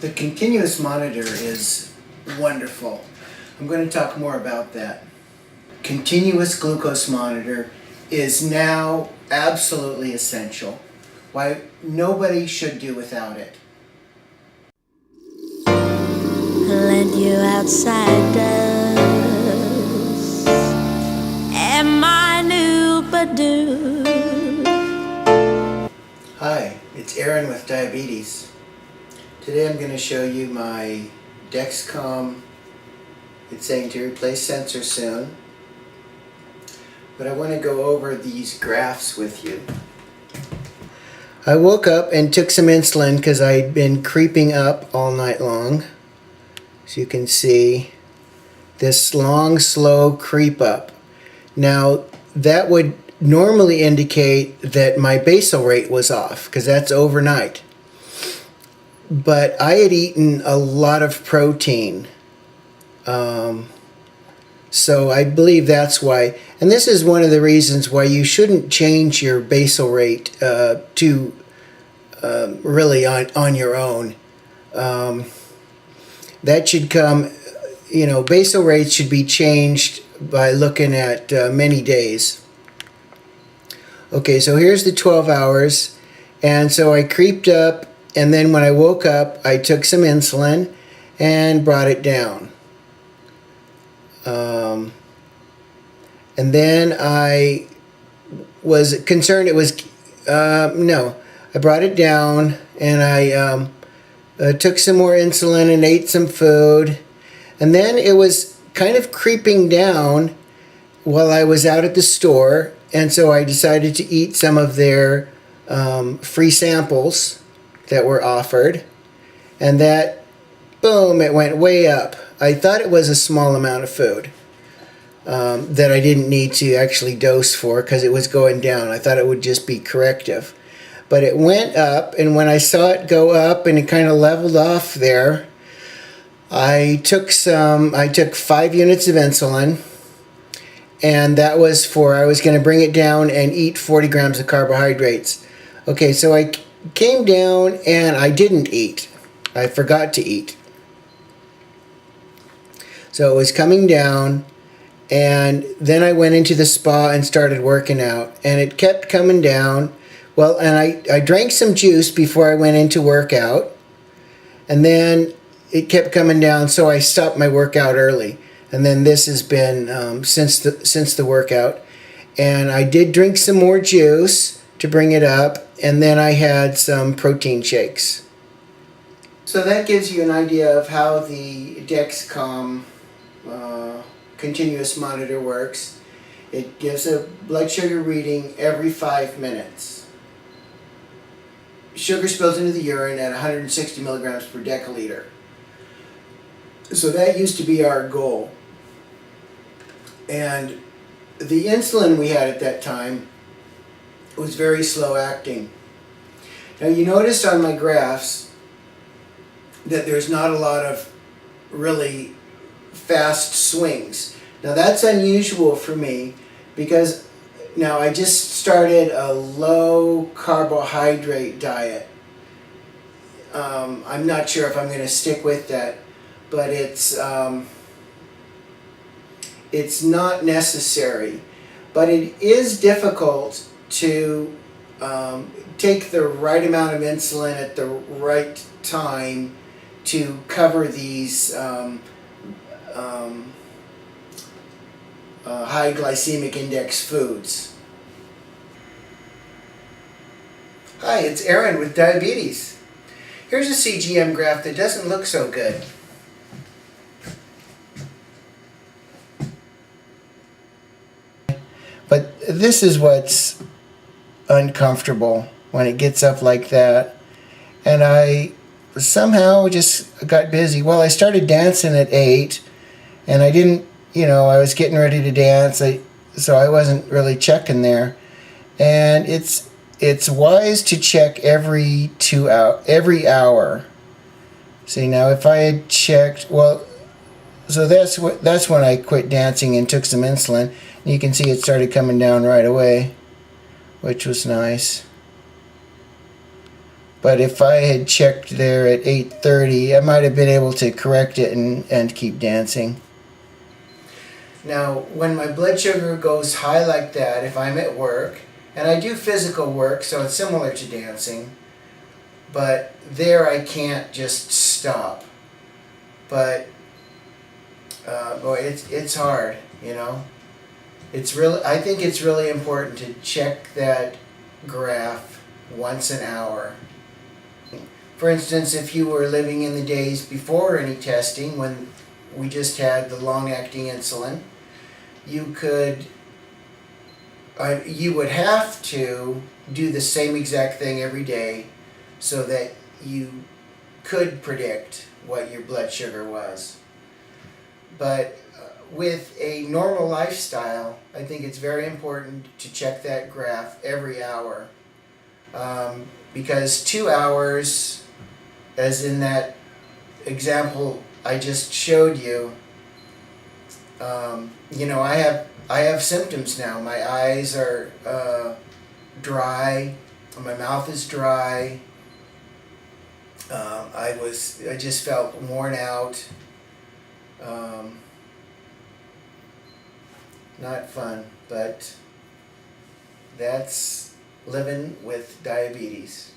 The continuous monitor is wonderful. I'm going to talk more about that. Continuous glucose monitor is now absolutely essential. Why nobody should do without it. Lend you outsiders. Am I new but do? Hi, it's Aaron with Diabetes. Today I'm going to show you my Dexcom. It's saying to replace sensor soon. But I want to go over these graphs with you. I woke up and took some insulin because I'd been creeping up all night long. So you can see this long, slow creep up. Now that would normally indicate that my basal rate was off because that's overnight. But I had eaten a lot of protein. So I believe that's why. And this is one of the reasons why you shouldn't change your basal rate to really on your own. That should come, basal rates should be changed by looking at many days. Okay, so here's the 12 hours. And so I creeped up, and then when I woke up, I took some insulin and brought it down. And then I was concerned it was, no, I brought it down and I took some more insulin and ate some food. And then it was kind of creeping down while I was out at the store. And so I decided to eat some of their free samples that were offered. And that, boom, it went way up. I thought it was a small amount of food that I didn't need to actually dose for because it was going down. I thought it would just be corrective. But it went up, and when I saw it go up and it kind of leveled off there, I took 5 units of insulin, and that was I was going to bring it down and eat 40 grams of carbohydrates. Okay, so I came down and I didn't eat. I forgot to eat. So it was coming down, and then I went into the spa and started working out, and it kept coming down. Well, and I drank some juice before I went into workout, and then it kept coming down, so I stopped my workout early. And then this has been since the workout. And I did drink some more juice to bring it up, and then I had some protein shakes. So that gives you an idea of how the Dexcom continuous monitor works. It gives a blood sugar reading every 5 minutes. Sugar spills into the urine at 160 milligrams per deciliter. So that used to be our goal. And the insulin we had at that time was very slow acting. Now you noticed on my graphs that there's not a lot of really fast swings. Now that's unusual for me because now I just started a low carbohydrate diet. I'm not sure if I'm going to stick with that, but it's not necessary. But it is difficult to take the right amount of insulin at the right time to cover these high glycemic index foods. Hi, it's Aaron with Diabetes. Here's a CGM graph that doesn't look so good. But this is what's uncomfortable when it gets up like that. And I somehow just got busy. Well, I started dancing at 8, and I didn't, I was getting ready to dance, so I wasn't really checking there. And it's wise to check every hour. See, now if I had checked, well, so that's when I quit dancing and took some insulin. And you can see it started coming down right away, which was nice. But if I had checked there at 8:30, I might have been able to correct it and keep dancing. Now, when my blood sugar goes high like that, if I'm at work, and I do physical work, so it's similar to dancing, but there I can't just stop. But boy, it's hard, you know. I think it's really important to check that graph once an hour. For instance, if you were living in the days before any testing, when we just had the long-acting insulin, you would have to do the same exact thing every day so that you could predict what your blood sugar was. But with a normal lifestyle, I think it's very important to check that graph every hour. Because 2 hours, as in that example I just showed you, I have symptoms now. My eyes are dry, my mouth is dry. I just felt worn out. Not fun, but that's living with diabetes.